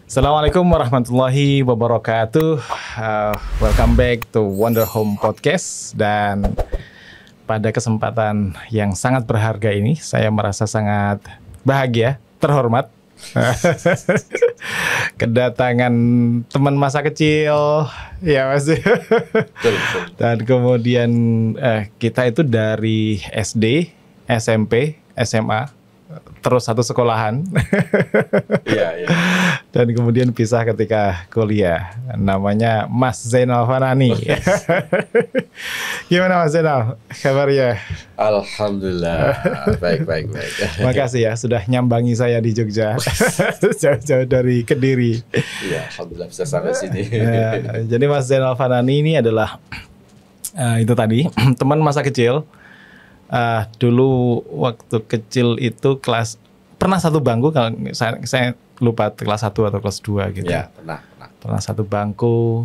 Assalamualaikum warahmatullahi wabarakatuh. Welcome back to Wonder Home Podcast. Dan pada kesempatan yang sangat berharga ini, saya merasa sangat bahagia, terhormat kedatangan teman masa kecil, ya Mas. Dan kemudian kita itu dari SD, SMP, SMA, terus satu sekolahan. Iya. Dan kemudian pisah ketika kuliah. Namanya Mas Zainal Fanani. Gimana Mas Zainal kabarnya? Alhamdulillah, baik. Makasih ya sudah nyambangi saya di Jogja. Jauh-jauh dari Kediri. Iya, alhamdulillah bisa sampai sini. Jadi Mas Zainal Fanani ini adalah itu tadi teman masa kecil. Dulu waktu kecil itu pernah satu bangku, kalau saya lupa kelas 1 atau kelas 2 gitu. Ya, pernah Satu bangku.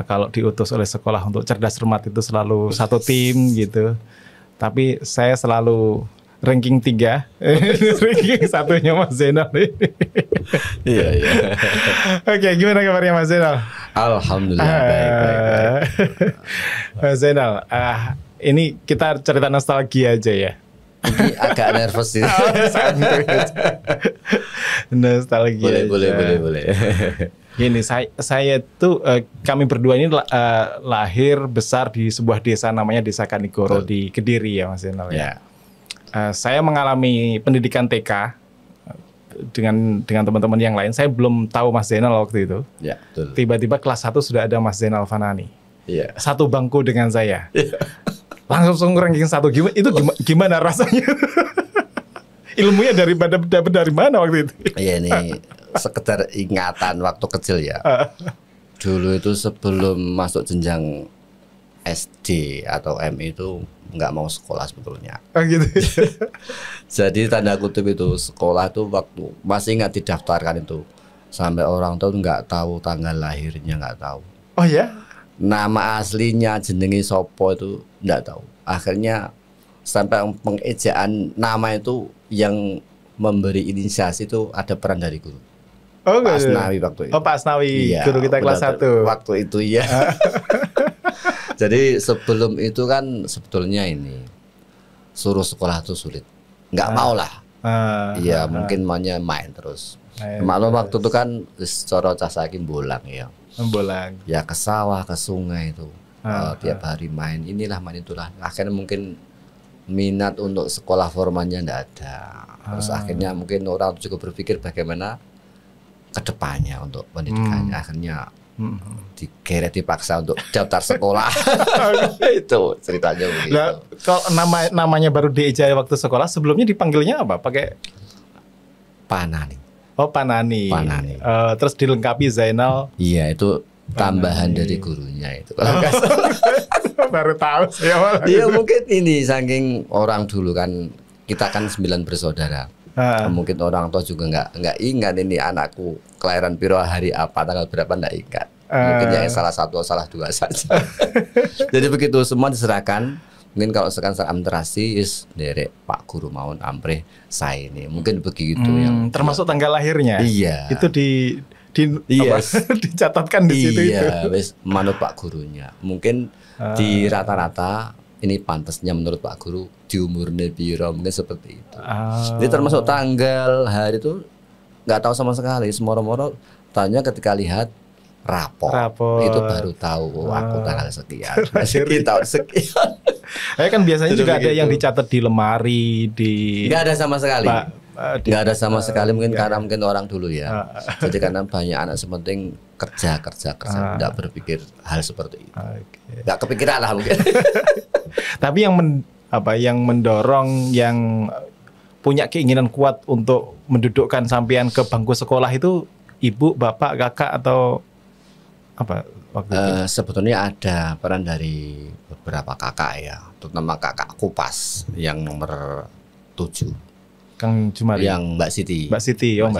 Kalau diutus oleh sekolah untuk cerdas cermat itu selalu satu tim gitu. Tapi saya selalu ranking 3. Ranking satunya Mas Zainal ini. Iya. Oke, gimana kabarnya Mas Zainal? Alhamdulillah baik. Mas Zainal, ini kita cerita nostalgia aja ya. Ini agak nervous sih. Nostalgia. Boleh. Gini, saya tuh kami berdua ini lahir besar di sebuah desa namanya Desa Kanigoro di Kediri ya Mas Zainal ya. Saya mengalami pendidikan TK dengan teman-teman yang lain. Saya belum tahu Mas Zainal waktu itu. Ya, betul. Tiba-tiba kelas 1 sudah ada Mas Zainal Fanani. Iya. Satu bangku dengan saya. Langsung ranking 1. Gimana rasanya? Ilmunya dapat dari mana waktu itu? Iya, ini sekedar ingatan waktu kecil ya. Dulu itu sebelum masuk jenjang SD atau MI itu nggak mau sekolah sebetulnya. Oh gitu. Jadi tanda kutip itu sekolah itu waktu masih ingat didaftarkan itu sampai orang tua nggak tahu tanggal lahirnya, nggak tahu. Oh ya? Nama aslinya jenengi sopo itu nggak tahu. Akhirnya sampai pengejaan nama itu yang memberi inisiasi itu ada peran dari guru. Oh, Pak Asnawi waktu itu. Oh Pak Asnawi, iya, guru kita kelas 1. Waktu itu ya. Jadi sebelum itu kan sebetulnya ini suruh sekolah itu sulit. Nggak mau lah. Iya, mungkin maunya main terus. Maklum waktu itu kan coro casakin bolang ya. Bolang. Ya ke sawah, ke sungai itu. Tiap hari main inilah main itulah. Akhirnya mungkin minat untuk sekolah formalnya enggak ada. Terus akhirnya mungkin orang juga berpikir bagaimana kedepannya untuk pendidikannya. Akhirnya dipaksa untuk daftar sekolah. Itu ceritanya begitu. Nah, kalau namanya baru dieja waktu sekolah, sebelumnya dipanggilnya apa? Pakai Panani. Oh Panani. Terus dilengkapi Zainal. Iya, itu tambahan dari gurunya itu. Kalau nggak baru tahu saya. Iya, mungkin ini saking orang dulu kan, kita kan 9 bersaudara. Mungkin orang tua juga nggak ingat ini anakku kelahiran piro hari apa tanggal berapa, nggak ingat. Mungkin yang salah satu salah dua saja. Jadi begitu semua diserahkan. Mungkin kalau sekarang administrasi derek Pak Guru Mawon Ampreh saya ini mungkin begitu yang termasuk tanggal lahirnya. Iya. Itu dicatatkan di situ itu. Iya, wis manut Pak gurunya. Mungkin di rata-rata ini pantasnya menurut Pak Guru di umurnya piro, mungkin seperti itu. Jadi termasuk tanggal hari itu nggak tahu sama sekali. Semoro-moro tanya ketika lihat rapor. Itu baru tahu aku tanggal sekian. Sekian. Kan biasanya juga ada yang dicatat di lemari, nggak ada sama sekali. Nggak ada sama sekali, mungkin karena mungkin orang dulu ya. Jadi karena banyak anak sepenting kerja, nggak berpikir hal seperti itu. Nggak kepikiran lah mungkin. Tapi yang mendorong, yang punya keinginan kuat untuk mendudukkan sampean ke bangku sekolah itu ibu, bapak, kakak atau apa waktu itu? Sebetulnya ada peran dari beberapa kakak ya, terutama kakak Kupas yang nomor 7. Kang Jumari. Yang Mbak Siti. Mbak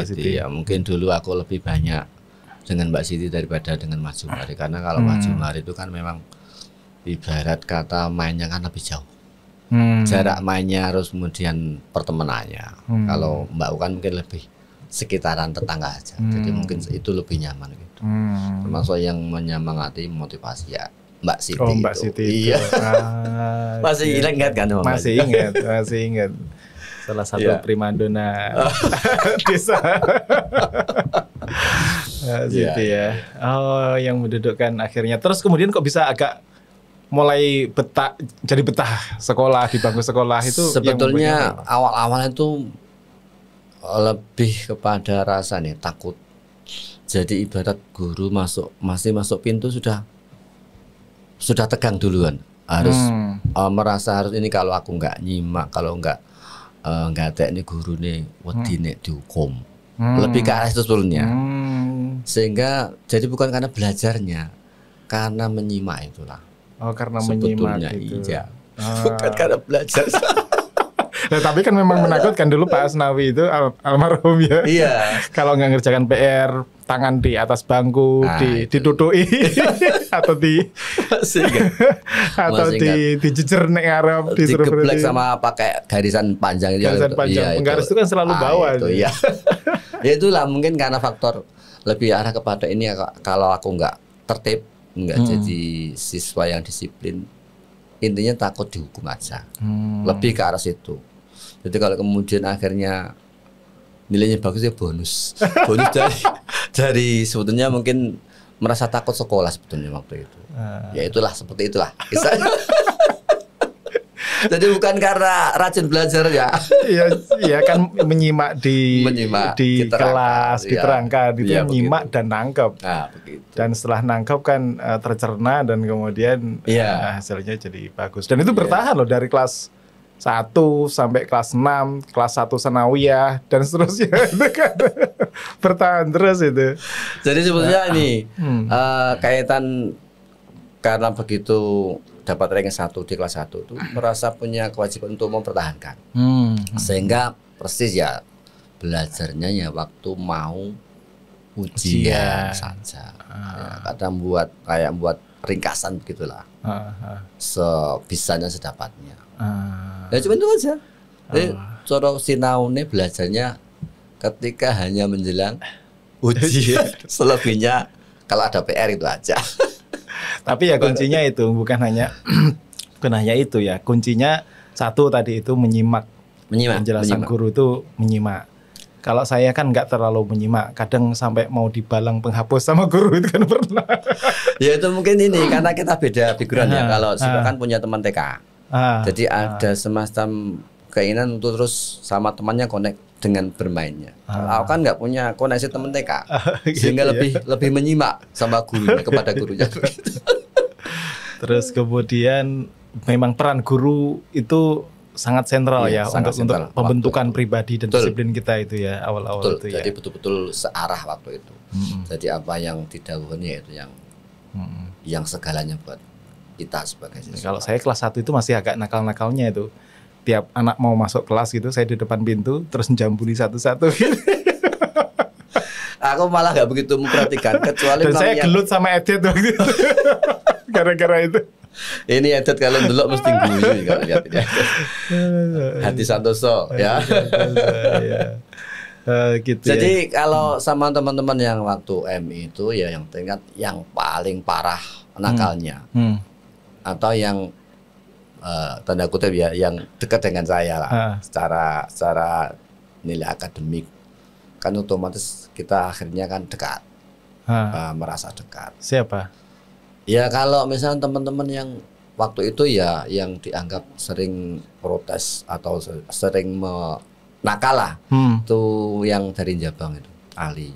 Siti. Ya, mungkin dulu aku lebih banyak dengan Mbak Siti daripada dengan Mas Jumari, karena kalau Mas Jumari itu kan memang ibarat kata mainnya kan lebih jauh. Jarak mainnya harus kemudian pertemanannya. Kalau Mbak kan mungkin lebih sekitaran tetangga aja. Jadi mungkin itu lebih nyaman gitu. Termasuk yang menyemangati motivasi ya Mbak Siti. Oh, Mbak itu. Siti. Iya. Masih ingat kan? Masih ingat. Salah satu primadona desa. Siti ya. Oh, yang mendudukkan akhirnya. Terus kemudian kok bisa agak mulai jadi betah sekolah di bangku sekolah itu? Sebetulnya awal-awalnya itu lebih kepada rasa nih takut. Jadi ibarat guru masih masuk pintu sudah tegang duluan. Harus merasa harus ini kalau aku nggak nyimak, kalau nggak teknik guru nih wedi nih dihukum. Lebih ke arah itu sebetulnya. Sehingga jadi bukan karena belajarnya, karena menyimak itulah. Oh, karena sebetulnya menyimak itu. Iya. Bukan karena belajar. Nah, tapi kan memang menakutkan dulu Pak Asnawi itu almarhum ya. Iya. Kalau nggak ngerjakan PR, tangan di atas bangku, ditutui atau dijejer nek ngarep, disuruh digeblek sama pakai garisan panjang itu. Garisan panjang. Penggaris itu kan selalu bawah. Itu ya. Ya itulah mungkin karena faktor lebih arah kepada ini kalau aku nggak tertib, nggak jadi siswa yang disiplin, intinya takut dihukum aja. Lebih ke arah situ. Jadi kalau kemudian akhirnya nilainya bagus ya bonus dari sebetulnya mungkin merasa takut sekolah sebetulnya waktu itu. Ya itulah seperti itulah kisahnya. Jadi bukan karena rajin belajar ya. Iya kan menyimak di kelas, diterangkan, itu ya, menyimak dan nangkep. Nah, begitu. Dan setelah nangkep kan tercerna dan kemudian hasilnya jadi bagus. Dan itu bertahan loh dari kelas 1 sampai kelas 6, kelas 1 sanawiyah dan seterusnya. Itu kan bertahan terus itu. Jadi sebetulnya ini kaitan karena begitu dapat ranking 1 di kelas 1 itu merasa punya kewajiban untuk mempertahankan. Sehingga persis ya belajarnya ya waktu mau ujian saja. Ya, kadang buat ringkasan begitulah. Sebisanya sedapatnya. Ya cuma itu aja. Jadi cara sinaune belajarnya ketika hanya menjelang ujian. Selebihnya kalau ada PR itu aja. Tapi ya kuncinya itu bukan hanya itu ya. Kuncinya satu tadi itu menyimak penjelasan guru itu menyimak. Kalau saya kan nggak terlalu menyimak, kadang sampai mau dibalang penghapus sama guru itu kan pernah. Ya itu mungkin ini karena kita beda pikiran ya. Kalau saya kan punya teman TK, jadi ada semacam keinginan untuk terus sama temannya connect dengan bermainnya. Kalau aku kan nggak punya koneksi teman TK, sehingga gitu lebih menyimak sama gurunya kepada gurunya. Terus kemudian memang peran guru itu sangat sentral untuk pembentukan pribadi dan disiplin kita itu ya awal-awal itu ya. Jadi betul-betul searah waktu itu. Jadi apa yang didahulunya itu yang segalanya buat kita sebagai siswa. Kalau saya kelas 1 itu masih agak nakal-nakalnya itu. Tiap anak mau masuk kelas gitu, saya di depan pintu terus menjambuli satu-satu. Aku malah nggak begitu memperhatikan kecuali dan saya gelut sama Edit waktu itu. Gara-gara itu. Ini Edit kalau delok mesti guyu kalau lihat ini. Hati Santoso ya. Gitu. Jadi kalau sama teman-teman yang waktu MI itu ya yang tingkat yang paling parah nakalnya atau yang tanda kutip ya yang dekat dengan saya lah secara nilai akademik kan otomatis kita akhirnya kan dekat merasa dekat. Siapa? Ya kalau misalnya teman-teman yang waktu itu ya yang dianggap sering protes atau sering nakal lah itu yang dari Jabang itu Ali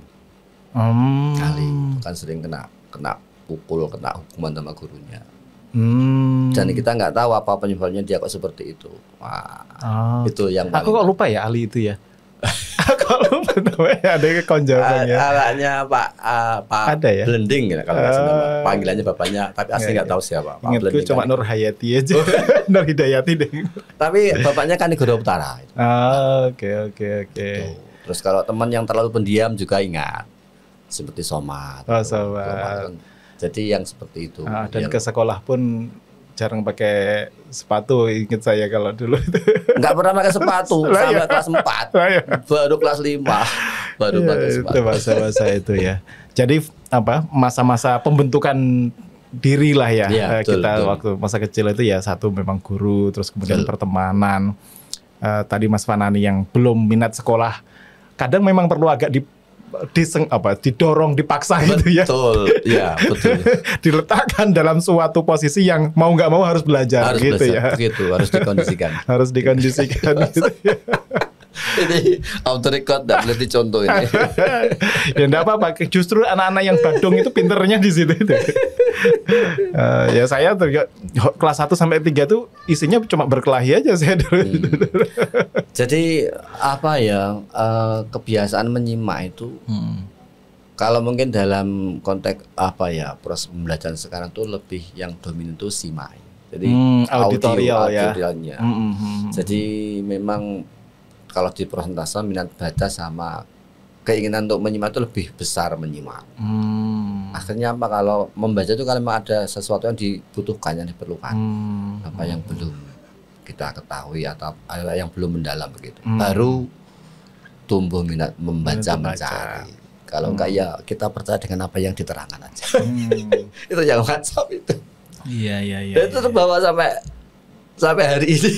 itu kan sering kena pukul, kena hukuman sama gurunya. Dan kita nggak tahu apa penyebabnya dia kok seperti itu. Wah, itu yang aku kok lupa ya Ali itu ya. Aku lupa namanya, ada konjawannya. Anaknya Pak ada ya? Blending ya kalau nggak salah. Panggilannya bapaknya, tapi asli nggak tahu siapa. Ingatku cuma Nur Hayati aja. Nur Hidayati deh. Tapi bapaknya kan di Gorontalo Utara. Oke. Terus kalau teman yang terlalu pendiam juga ingat, seperti Somad. Somad. Jadi yang seperti itu. Dan ke sekolah pun jarang pakai sepatu, ingat saya kalau dulu itu. Nggak pernah pakai sepatu sampai kelas 4. Baru kelas 5. baru pakai sepatu. Itu masa-masa itu ya. Jadi apa masa-masa pembentukan diri lah ya, kita betul. Waktu masa kecil itu ya satu memang guru, terus kemudian pertemanan. Tadi Mas Fanani yang belum minat sekolah, kadang memang perlu agak didorong, dipaksa gitu ya. Betul, ya betul. Diletakkan dalam suatu posisi yang mau nggak mau harus belajar harus gitu belajar, ya. Gitu, harus dikondisikan. Harus dikondisikan gitu ya. Ini auto record nggak boleh dicontoh ini. Ya enggak apa-apa, justru anak-anak yang badung itu pinternya di situ itu. Ya saya kelas 1 sampai 3 tuh isinya cuma berkelahi aja saya dulu. Jadi apa ya, kebiasaan menyimak itu kalau mungkin dalam konteks apa ya, proses pembelajaran sekarang tuh lebih yang dominan tuh simak. Jadi auditorialnya. Jadi memang kalau di persentase minat baca sama keinginan untuk menyimak itu lebih besar menyimak. Akhirnya apa, kalau membaca itu kan memang ada sesuatu yang dibutuhkan, yang diperlukan, apa yang belum kita ketahui atau yang belum mendalam begitu. Baru tumbuh minat membaca, mencari. Kalau enggak ya kita percaya dengan apa yang diterangkan aja. Itu yang WhatsApp itu. Iya. Itu terbawa sampai hari ini.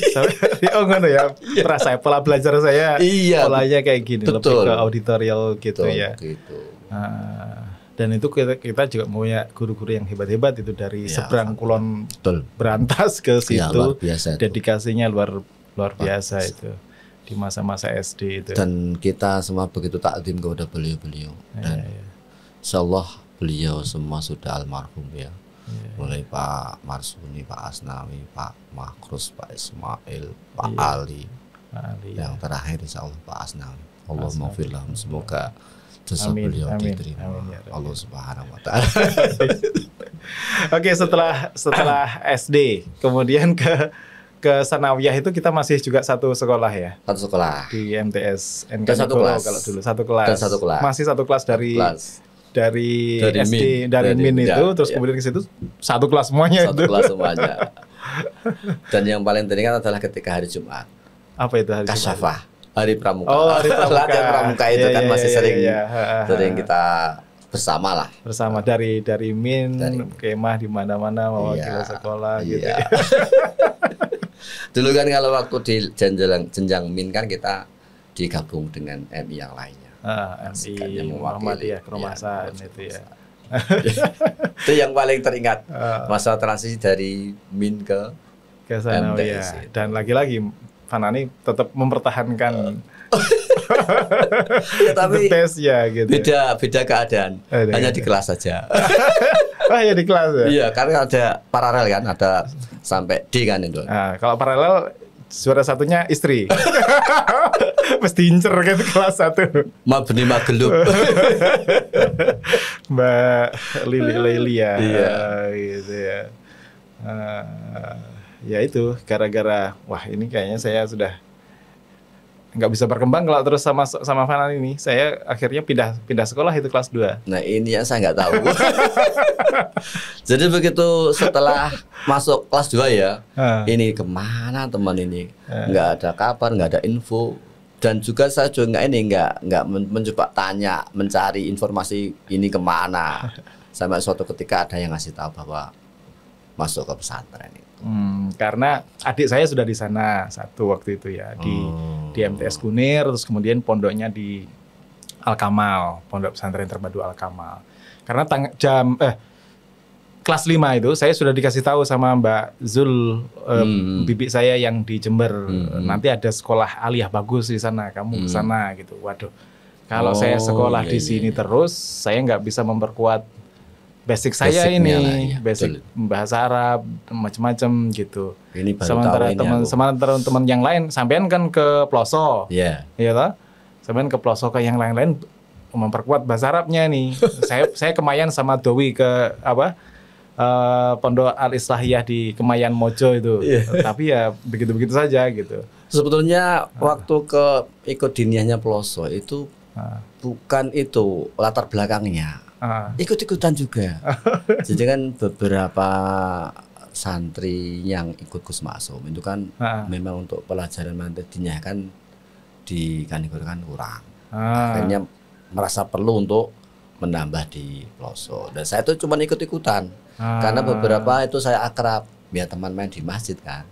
Oh ngono ya. Terasa pola belajar saya polanya kayak gini, betul. Lebih ke auditorial gitu, betul, ya. Gitu. Dan itu kita juga punya guru-guru yang hebat-hebat itu dari seberang kulon Berantas ke situ. Dedikasinya luar biasa itu di masa-masa SD itu. Dan kita semua begitu takdim kepada beliau-beliau. Dan insyaallah beliau semua sudah almarhum ya. Mulai Pak Marsuni, Pak Asnawi, Pak Makrus, Pak Ismail, Pak Ali. Yang terakhir insyaallah Pak Asnawi. Allahumma maghfir lahum, semoga dosa beliau diterima Allah Subhanahu wa taala. Oke, setelah SD kemudian ke Sanawiyah itu kita masih juga satu sekolah ya? Satu sekolah. Di MTS NK satu kelas. Kalau dulu satu kelas. Dan satu kelas. Masih satu kelas dari SD, dari Min itu, terus kemudian ke situ satu kelas semuanya. Satu kelas semuanya. Dan yang paling teringat adalah ketika hari Jumat. Apa itu hari Kasyafah, hari Pramuka. Oh, hari Pramuka. Latihan Pramuka itu kan masih sering kita bersama lah. Bersama dari Min, kemah di mana-mana mewakili sekolah gitu. Dulu kan kalau waktu di jenjang Min kan kita digabung dengan MI yang lainnya. MI Muhammadiyah Keromasan itu ya. Itu yang paling teringat, masa transisi dari Min ke Sanawiyah. Dan lagi-lagi Fanani tetap mempertahankan ya, tapi tesnya gitu. Beda keadaan. Hanya di kelas saja. Ya di kelas ya. Iya, karena ada paralel kan, ada sampai D kan itu. Kalau paralel juara satunya istri. Mesti incer kan kelas 1. Mabni Magelub. Mbak Lili ya. Iya. Gitu ya. Ya itu gara-gara wah ini kayaknya saya sudah nggak bisa berkembang kalau terus sama Fanani ini. Saya akhirnya pindah sekolah itu kelas 2. Nah ini yang saya nggak tahu. Jadi begitu setelah masuk kelas 2 ya, ini kemana teman ini? Nggak ada kabar, nggak ada info. Dan juga saya juga nggak mencoba tanya, mencari informasi ini kemana. Sampai suatu ketika ada yang ngasih tahu bahwa masuk ke pesantren itu. Karena adik saya sudah di sana satu waktu itu ya di MTS Kunir, terus kemudian pondoknya di Al-Kamal, Pondok Pesantren Terpadu Al-Kamal. Karena kelas 5 itu saya sudah dikasih tahu sama Mbak Zul, bibi saya yang di Jember, nanti ada sekolah aliyah bagus di sana, kamu ke sana gitu. Waduh, kalau saya sekolah di sini terus, saya nggak bisa memperkuat basic saya ini, basic bahasa Arab, macam-macam gitu. Ini baru sementara teman yang lain, sampean kan ke Ploso, iya toh? Sampean ke Ploso ke yang lain-lain memperkuat bahasa Arabnya nih. saya Kemayan sama Dowi ke Pondok Al-Islahiyah di Kemayan Mojo itu. Tapi ya begitu-begitu saja gitu. Sebetulnya waktu ikut diniyahnya Ploso itu bukan itu latar belakangnya. Ikut-ikutan juga. Jadi kan beberapa santri yang ikut Gus Maksum itu kan memang untuk pelajaran diniyah kan di Kanigoro kan kurang. Akhirnya merasa perlu untuk menambah di pelosok. Dan saya tuh cuma ikut-ikutan. Karena beberapa itu saya akrab, ya teman main di masjid kan.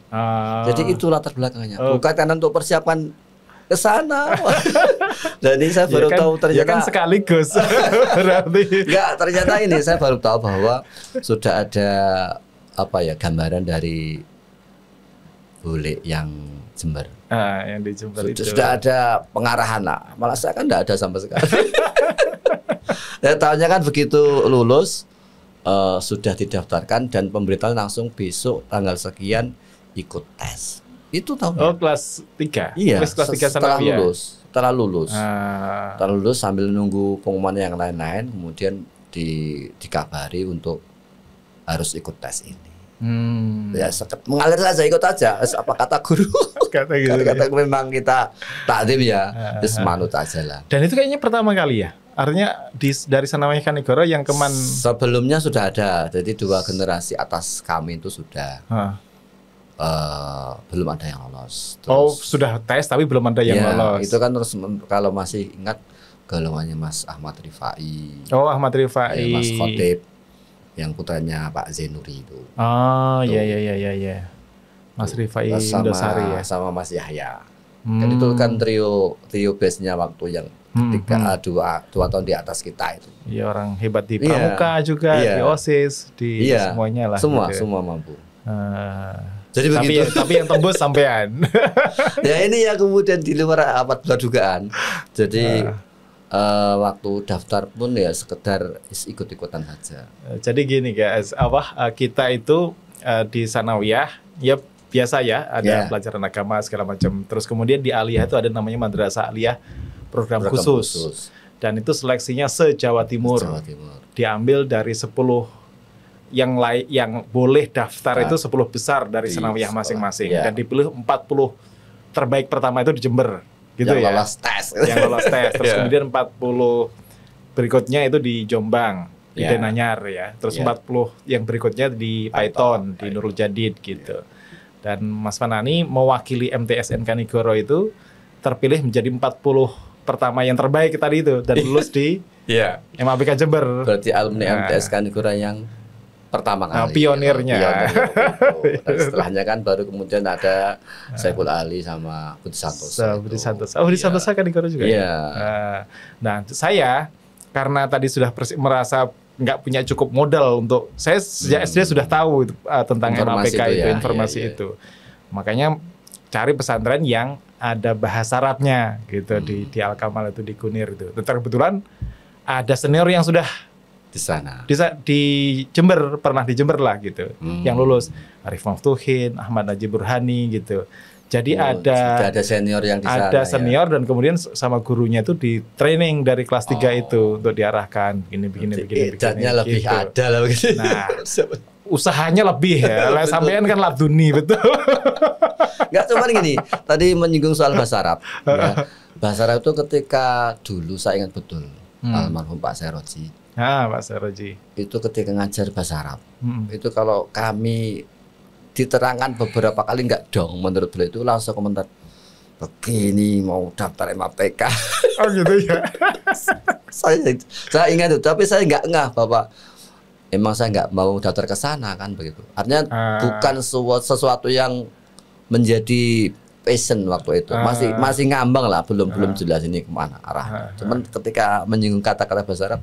Jadi itu latar belakangnya. Bukan karena untuk persiapan ke sana. Jadi saya baru tahu ternyata. Ya kan sekaligus. Berarti. Enggak, ternyata ini saya baru tahu bahwa sudah ada gambaran dari bule yang Jember. Yang di Jember itu. Sudah ada pengarahan lah. Malah saya kan enggak ada sama sekali. Ya tahunya kan begitu lulus sudah didaftarkan dan pemberitahuan langsung besok tanggal sekian ikut tes. Itu tahunnya. Oh, kelas 3. Iya, kelas 3 setelah lulus. Setelah lulus sambil nunggu pengumuman yang lain-lain, kemudian dikabari untuk harus ikut tes ini. Ya mengalir saja, ikut aja. Apa kata guru? Kata memang kita takdim ya, terus manut aja lah. Dan itu kayaknya pertama kali ya. Artinya dari Sanawiyah Kanigoro yang sebelumnya sudah ada. Jadi 2 generasi atas kami itu sudah belum ada yang lolos. Terus, sudah tes tapi belum ada yang lolos. Itu kan terus kalau masih ingat golongannya Mas Ahmad Rifai. Oh, Ahmad Rifai. Mas Khotib yang putranya Pak Zainuri itu. Oh, iya. Mas Rifai Indosari ya. Sama Mas Yahya. Kan itu kan trio base-nya waktu yang dua tahun di atas kita itu. Iya, orang hebat di Pramuka juga, di OSIS, di semuanya lah. Semua mampu. Jadi tapi yang tembus sampean. Ya ini ya kemudian di luar dugaan. Jadi waktu daftar pun ya sekedar ikut-ikutan saja. Jadi gini guys, kita itu di Sanawiyah ya biasa ya, ada pelajaran agama segala macam. Terus kemudian di Aliyah itu ada namanya Madrasah Aliyah program khusus. Dan itu seleksinya se-Jawa Timur. Diambil dari 10 yang boleh daftar itu 10 besar dari Sanawiyah masing-masing. Dan dipilih 40 terbaik pertama itu di Jember. Gitu yang ya. Lolos tes. Yang lolos tes. Terus kemudian 40 berikutnya itu di Jombang, di Denanyar ya. Terus 40 yang berikutnya di Paiton, di Nurul Jadid gitu. Dan Mas Fanani mewakili MTSN Kanigoro itu terpilih menjadi 40 pertama yang terbaik tadi itu dan lulus di MABK Jember. Berarti alumni MTS Kanigoro yang pertama kali. Pionirnya. Dan setelahnya kan baru kemudian ada Saiful Ali sama Budi Santoso. Budi Santoso. Oh, Budi Santoso Kanigoro juga. Iya. Nah, saya karena tadi sudah merasa nggak punya cukup modal untuk saya sejak SD sudah tahu tentang MAPK itu, informasi itu. Makanya cari pesantren yang ada bahasa Arabnya gitu di Al-Kamal itu di Kunir itu. Dan kebetulan ada senior yang sudah di sana. Di Jember, pernah di Jember lah gitu. Yang lulus Arif Maftuhin, Ahmad Najib Burhani gitu. Jadi ada senior yang di sana. Ada senior dan kemudian sama gurunya itu di training dari kelas 3 itu untuk diarahkan begini. Edatnya lebih gitu. Ada lah begitu. Nah, usahanya lebih ya. Lah sampean kan labduni betul. Enggak cuma gini, tadi menyinggung soal bahasa Arab ya. Bahasa Arab itu ketika dulu saya ingat betul almarhum Pak Seroji. Pak Seroji. Itu ketika ngajar bahasa Arab. Itu kalau kami diterangkan beberapa kali enggak dong menurut beliau itu langsung komentar begini mau daftar MAPK. Oh gitu ya. saya ingat itu tapi saya enggak ngah Bapak. Emang saya enggak mau daftar ke sana kan begitu. Artinya bukan sesuatu yang menjadi passion waktu itu. Masih ngambang lah, belum jelas ini kemana arahnya. Cuman ketika menyinggung kata-kata bahasa Arab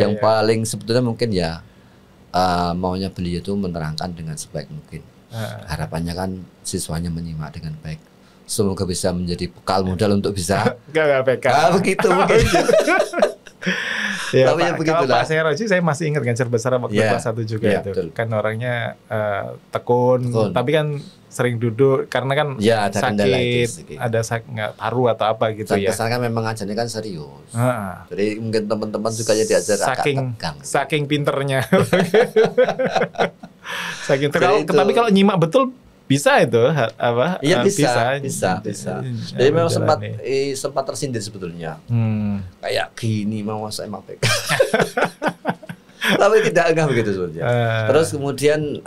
yang paling sebetulnya mungkin ya maunya beliau itu menerangkan dengan sebaik mungkin. Harapannya kan siswanya menyimak dengan baik. Semoga bisa menjadi bekal modal untuk bisa PK. Begitu mungkin. Ya, kalau Pak Seroji saya masih ingat ngajar bahasa Arab waktu kelas 1 juga itu. Betul. Kan orangnya tekun, tapi kan sering duduk karena kan sakit, ada nggak paru atau apa gitu. Dan ya. Kesan kan memang ngajarnya kan serius. Jadi mungkin teman-teman juga ya diajar agak tegang. Saking pinternya. Saking tapi kalau nyimak betul bisa itu Iya bisa. Jadi memang sempat tersindir sebetulnya. Kayak gini mau masuk MAPK. Tapi tidak enggak begitu sebetulnya. Terus kemudian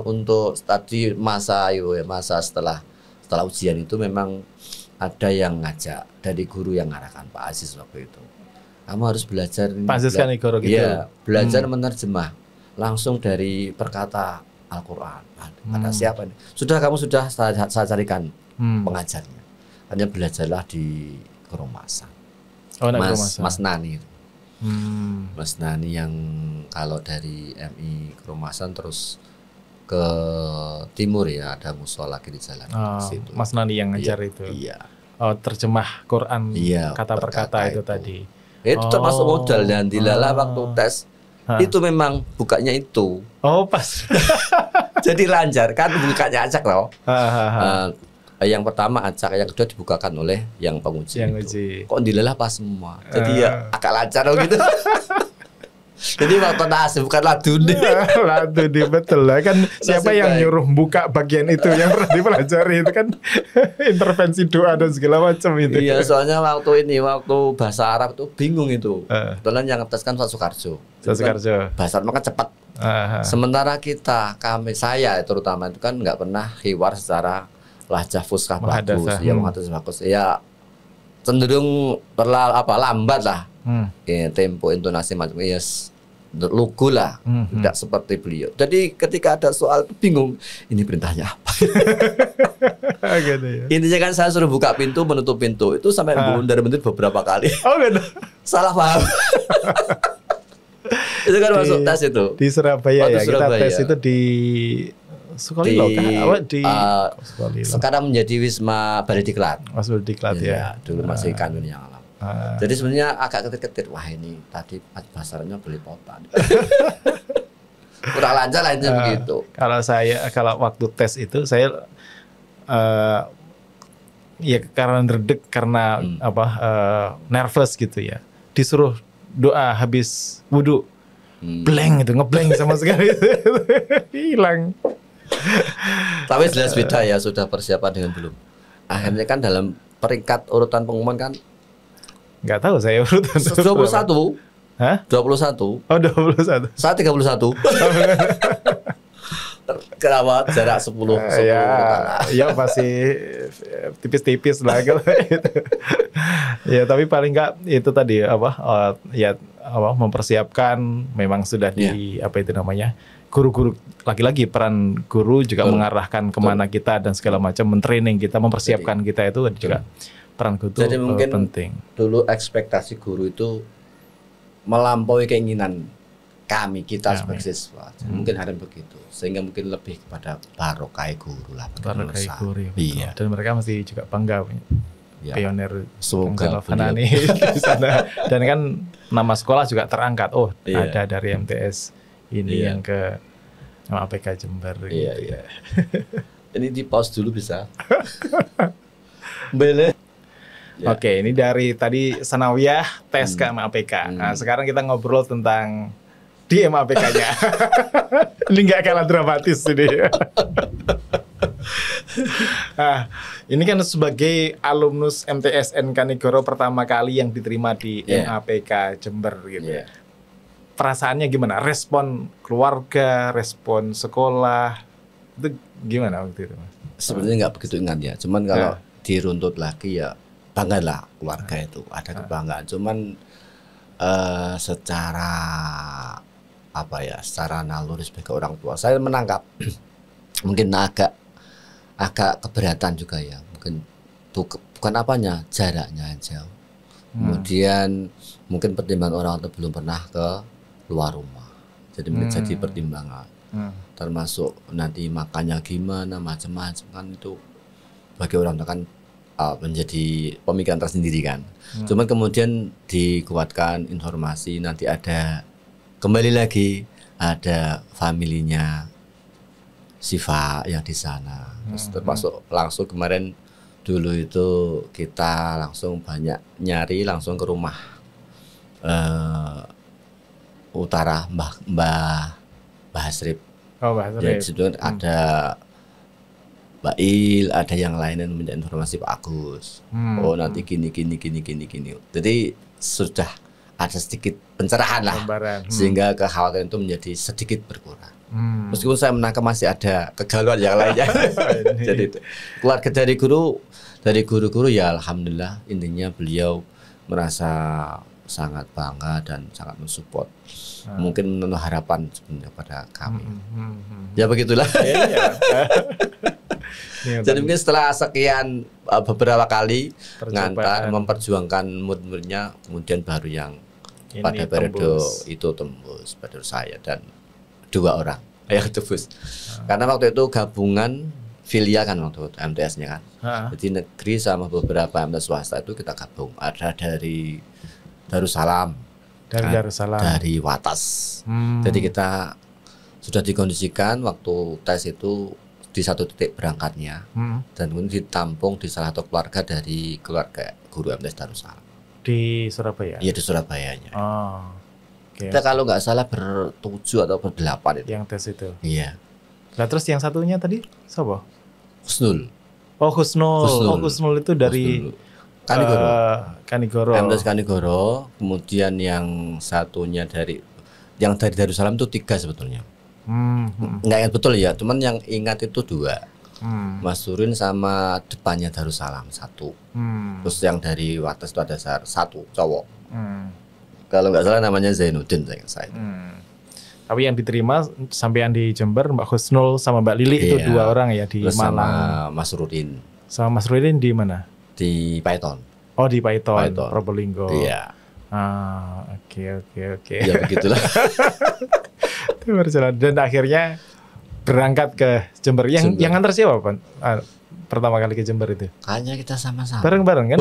untuk tadi masa setelah ujian itu memang ada yang ngajak dari guru yang ngarahkan Pak Aziz waktu itu. kamu harus belajar Pak Kanigoro gitu. Iya, belajar menerjemah langsung dari perkata Al-Qur'an. Kata siapa nih? Kamu sudah saya carikan pengajarnya. Hanya belajarlah di Keromasan. Mas Nani. Mas Nani yang kalau dari MI Keromasan terus ke timur ya, ada musola lagi di jalan situ. Mas Nani yang ngajar itu. Iya. Terjemah Quran kata per kata itu tadi. Itu termasuk modal dan dilala waktu tes. Itu memang bukanya itu. Oh pas. Jadi lancar kan bukanya acak loh. Yang pertama acak, yang kedua dibukakan oleh yang penguji. Kok dilala pas semua. Jadi ya agak lancar loh gitu. Jadi waktu nasi bukan laduni. Laduni betul lah kan. Siapa yang nyuruh buka bagian itu yang pernah dipelajari itu kan intervensi doa dan segala macam itu. Iya, soalnya waktu bahasa Arab tuh bingung itu. Kebetulan yang ngetes kan Pak Soekarjo. Bahasa Arab kan cepat. Sementara saya terutama itu kan nggak pernah hiwar secara lahjah fuskah bagus, ya mengatas bagus. Ya cenderung lambat lah. Tempo intonasi macam lugu lah, tidak seperti beliau. Jadi ketika ada soal bingung, ini perintahnya apa? Gitu ya. Intinya kan saya suruh buka pintu, menutup pintu itu sampai bener-bener beberapa kali. Gitu. Salah paham. Itu kan masuk tes itu di Surabaya ya. Kita tes itu di Sukolilo sekarang menjadi Wisma Baridiklat. Baridiklat ya. Dulu masih kanun yang alam. Jadi sebenarnya agak ketir-ketir. Wah ini tadi basarnya beli potan. Kurang lancar lah begitu. Kalau waktu tes itu saya ya karena derdek karena nervous gitu ya. Disuruh doa habis wudhu. Blank itu, ngeblank sama sekali. Hilang. Tapi jelas beda ya, sudah persiapan dengan belum. Akhirnya kan dalam peringkat urutan pengumuman kan nggak tahu saya urutan 21. Hah? 21. Oh 21. Saya 31. Kenapa jarak 10 ya masih tipis-tipis lah gitu. Ya tapi paling nggak itu tadi mempersiapkan memang sudah guru-guru lagi-lagi peran guru juga mengarahkan kemana kita dan segala macam, mentraining kita, mempersiapkan kita itu juga peran guru itu penting. Dulu ekspektasi guru itu melampaui keinginan kita sebagai siswa. Mungkin ada begitu, sehingga mungkin lebih kepada barokah guru lah. Barokah guru. Iya. Dan mereka masih juga bangga pionir Fanani di sana. Dan kan nama sekolah juga terangkat. Ada dari MTS ini yang ke APK Jember. Iya. Ini di pause dulu bisa. Boleh. Oke, ini dari tadi sanawiyah tes ke MAPK. Nah, sekarang kita ngobrol tentang di MAPK-nya. Ini nggak kalah dramatis ini. Nah, ini kan sebagai alumnus MTSN Kanigoro pertama kali yang diterima di MAPK Jember gitu. Perasaannya gimana? Respon keluarga, respon sekolah, itu gimana waktu itu, Mas? Sebenarnya nggak begitu ingat ya. Cuman kalau diruntut lagi ya banggalah keluarga itu, ada kebanggaan. Cuman secara secara naluri sebagai orang tua saya menangkap mungkin agak keberatan juga ya, mungkin bukan apanya, jaraknya jauh. Kemudian mungkin pertimbangan orang tua belum pernah ke luar rumah, jadi menjadi pertimbangan. Termasuk nanti makannya gimana, macam-macam kan itu bagi orang tua kan menjadi pemikiran tersendiri kan. Cuman kemudian dikuatkan informasi, nanti ada kembali lagi ada familinya Siva yang di sana. Terus termasuk langsung kemarin dulu itu kita langsung banyak nyari langsung ke rumah utara Mbah Hasrip. Jadi situ ada Mbak Il, ada yang lain yang minta informasi Pak Agus. Nanti gini. Jadi sudah ada sedikit pencerahan lah, sehingga kekhawatiran itu menjadi sedikit berkurang. Meskipun saya menangkap masih ada kegalauan yang lainnya. Jadi itu. Keluarga dari guru-guru ya alhamdulillah, intinya beliau merasa sangat bangga dan sangat mensupport. Mungkin memenuhi harapan sebenarnya pada kami. Ya begitulah. Jadi mungkin setelah sekian beberapa kali ngantar memperjuangkan mood-moodnya, kemudian baru yang ini pada periode itu tembus pada saya dan 2 orang yang tembus. Karena waktu itu gabungan filia kan waktu MTS-nya kan. Jadi negeri sama beberapa MTS swasta itu kita gabung. Ada dari Darussalam, dari Watas. Jadi kita sudah dikondisikan waktu tes itu di satu titik berangkatnya, dan kemudian ditampung di salah satu keluarga dari keluarga guru MTS Darussalam di Surabaya. Iya, di Surabayanya. Okay. Kita kalau nggak salah ber-7 atau ber-8 itu. Yang tes itu. Iya. Nah terus yang satunya tadi siapa? Husnul. Oh Husnul. Husnul itu dari Kanigoro. MTS Kanigoro. Kemudian yang satunya dari Darussalam itu 3 sebetulnya. Nggak ingat betul ya, cuman yang ingat itu 2. Mas Surin sama depannya Darussalam 1. Terus yang dari Wates itu ada 1 cowok. Kalau nggak salah namanya Zainuddin saya. Tapi yang diterima sampai yang di Jember Mbak Husnul sama Mbak Lili itu 2 orang ya di terus Malang. Sama Mas Rudin. Sama Mas Rudin di mana? Di Python. Oh di Python. Probolinggo. Iya. Oke. Ya begitulah. Berjalan dan akhirnya berangkat ke Jember. Yang antar siapa Pak? Pertama kali ke Jember itu? Kayaknya kita sama-sama. Bareng-bareng kan?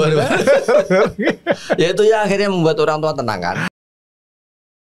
Ya itu ya akhirnya membuat orang tua tenang kan.